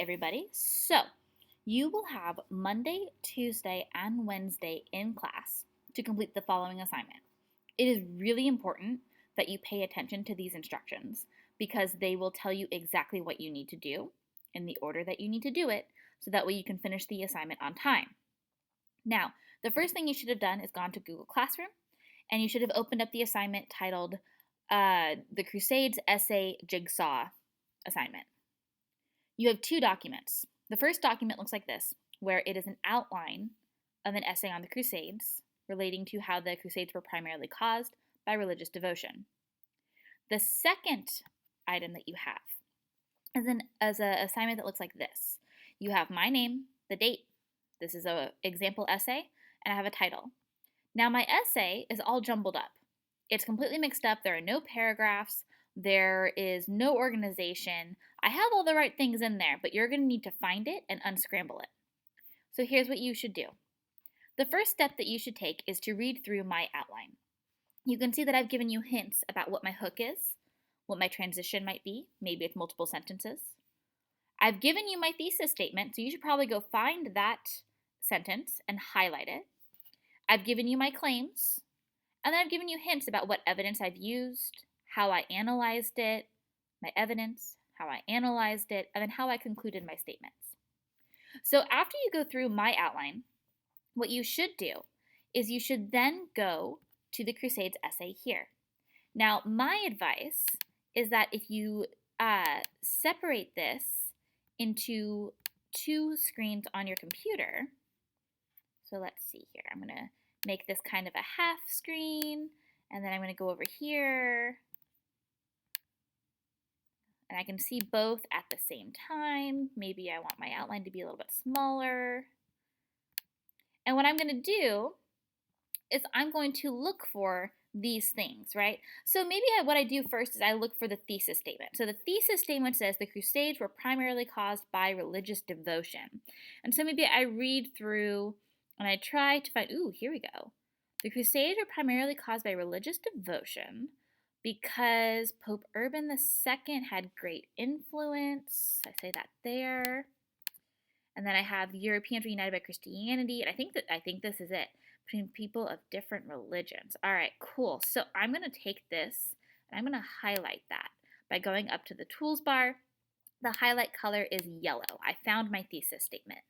everybody. So, you will have Monday, Tuesday, and Wednesday in class to complete the following assignment. It is really important that you pay attention to these instructions because they will tell you exactly what you need to do in the order that you need to do it so that way you can finish the assignment on time. Now, the first thing you should have done is gone to Google Classroom and you should have opened up the assignment titled the Crusades Essay Jigsaw assignment. You have two documents. The first document looks like this, where it is an outline of an essay on the Crusades relating to how the Crusades were primarily caused by religious devotion. The second item that you have is an assignment that looks like this. You have my name, the date. This is an example essay, and I have a title. Now my essay is all jumbled up. It's completely mixed up. There are no paragraphs. There is no organization. I have all the right things in there, but you're going to need to find it and unscramble it. So here's what you should do. The first step that you should take is to read through my outline. You can see that I've given you hints about what my hook is, what my transition might be. Maybe it's multiple sentences. I've given you my thesis statement, so you should probably go find that sentence and highlight it. I've given you my claims, and then I've given you hints about what evidence I've used, how I analyzed it, my evidence, how I analyzed it, and then how I concluded my statements. So after you go through my outline, what you should do is you should then go to the Crusades essay here. Now, my advice is that if you separate this into two screens on your computer, so let's see here, I'm going to make this kind of a half screen, and then I'm going to go over here, and I can see both at the same time. Maybe I want my outline to be a little bit smaller. And what I'm going to do is I'm going to look for these things, right? So maybe what I do first is I look for the thesis statement. So the thesis statement says the Crusades were primarily caused by religious devotion. And so maybe I read through and I try to find, here we go. The Crusades were primarily caused by religious devotion because Pope Urban II had great influence. I say that there. And then I have Europeans were united by Christianity. And I think this is it. Between people of different religions. All right, cool. So I'm going to take this and I'm going to highlight that by going up to the tools bar. The highlight color is yellow. I found my thesis statement.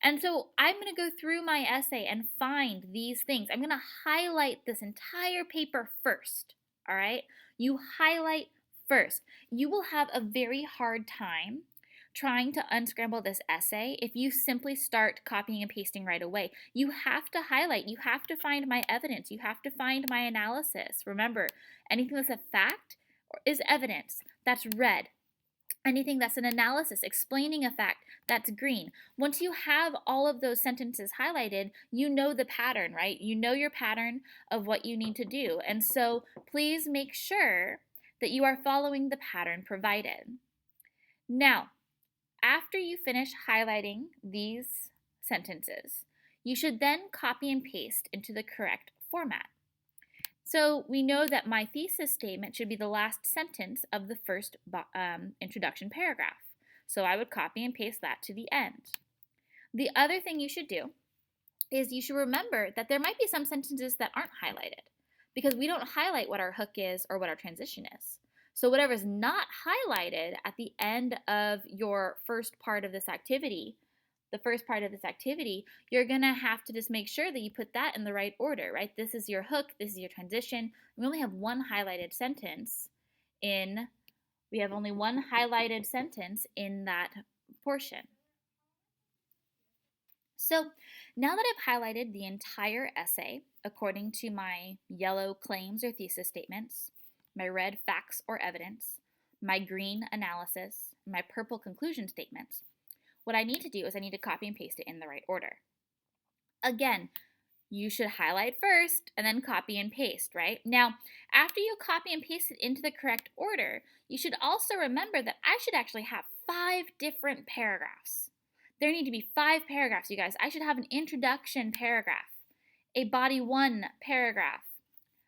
And so I'm going to go through my essay and find these things. I'm going to highlight this entire paper first. All right? You highlight first. You will have a very hard time trying to unscramble this essay if you simply start copying and pasting right away. You have to highlight. You have to find my evidence. You have to find my analysis. Remember, anything that's a fact is evidence. That's red. Anything that's an analysis explaining a fact, that's green. Once you have all of those sentences highlighted, you know the pattern, right? You know your pattern of what you need to do. And so please make sure that you are following the pattern provided. Now, after you finish highlighting these sentences, you should then copy and paste into the correct format. So we know that my thesis statement should be the last sentence of the first introduction paragraph. So I would copy and paste that to the end. The other thing you should do is you should remember that there might be some sentences that aren't highlighted because we don't highlight what our hook is or what our transition is. So whatever is not highlighted at the end of your first part of this activity, you're going to have to just make sure that you put that in the right order, right? This is your hook, this is your transition. We only have one highlighted sentence in that portion. So now that I've highlighted the entire essay according to my yellow claims or thesis statements, my red facts or evidence, my green analysis, my purple conclusion statements, what I need to do is I need to copy and paste it in the right order. Again, you should highlight first and then copy and paste, right? Now, after you copy and paste it into the correct order, you should also remember that I should actually have 5 different paragraphs. There need to be 5 paragraphs, you guys. I should have an introduction paragraph, a body 1 paragraph,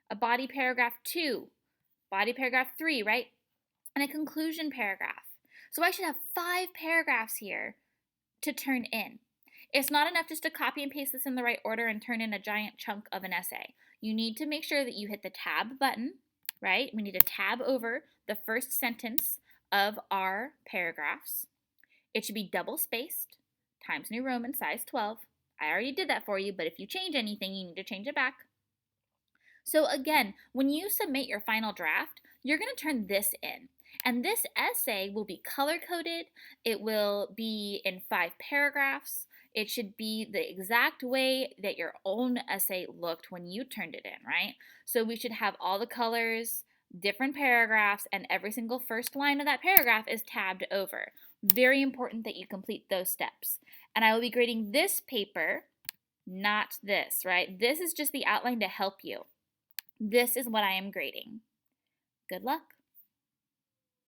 a body paragraph 2, body paragraph 3, right? And a conclusion paragraph. So I should have 5 paragraphs here to turn in. It's not enough just to copy and paste this in the right order and turn in a giant chunk of an essay. You need to make sure that you hit the tab button, right? We need to tab over the first sentence of our paragraphs. It should be double spaced, Times New Roman, size 12. I already did that for you, but if you change anything, you need to change it back. So again, when you submit your final draft, you're going to turn this in. And this essay will be color-coded. It will be in 5 paragraphs. It should be the exact way that your own essay looked when you turned it in, right? So we should have all the colors, different paragraphs, and every single first line of that paragraph is tabbed over. Very important that you complete those steps. And I will be grading this paper, not this, right? This is just the outline to help you. This is what I am grading. Good luck.